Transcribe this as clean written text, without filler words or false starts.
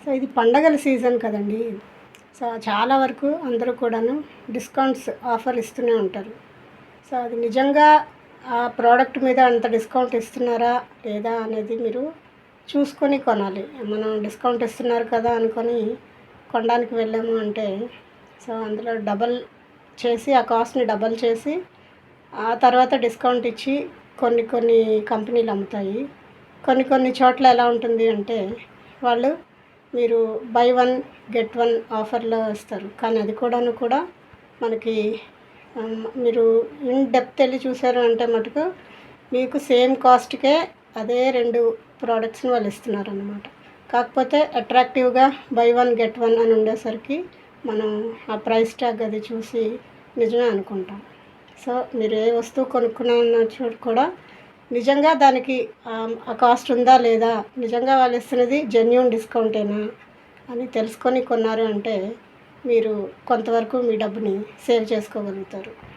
So ఇది పండగల season కదండీ. సో చాలా వరకు అందరూ కూడాను డిస్కౌంట్స్ ఆఫర్ ఇస్తూనే ఉంటారు. సో అది నిజంగా ఆ ప్రోడక్ట్ మీద అంత డిస్కౌంట్ ఇస్తున్నారా లేదా అనేది మీరు చూసుకొని కొనాలి. మనం డిస్కౌంట్ ఇస్తున్నారు కదా అనుకొని కొనడానికి వెళ్ళాము అంటే సో అందులో డబల్ చేసి ఆ కాస్ట్‌ని డబల్ చేసి ఆ తర్వాత డిస్కౌంట్ ఇచ్చి కొన్ని కొన్ని కంపెనీలు అమ్ముతాయి. కొన్ని కొన్ని చోట్ల ఎలా ఉంటుంది అంటే వాళ్ళు మీరు బై వన్ గెట్ వన్ ఆఫర్‌లో ఇస్తారు. కానీ అది కూడా మనకి మీరు ఇన్ డెప్త్ ఎళ్లి చూసారు అంటే మటుకు మీకు సేమ్ కాస్ట్‌కే అదే 2 ప్రొడక్ట్స్‌ని వాళ్ళు ఇస్తున్నారనమాట. కాకపోతే అట్రాక్టివ్‌గా బై వన్ గెట్ వన్ అని ఉండేసరికి మనం ఆ ప్రైస్ ట్యాగ్ అది చూసి నిజమే అనుకుంటాం. సో మీరు ఏ వస్తువు కొనుక్కున్న చోట కూడా నిజంగా దానికి ఆ కాస్ట్ ఉందా లేదా? నిజంగా వాళ్ళు ఇస్తున్నది జెన్యూన్ డిస్కౌంటేనా అని తెలుసుకొని కొన్నారు అంటే మీరు కొంతవరకు మీ డబ్బుని సేవ్ చేసుకోగలుగుతారు.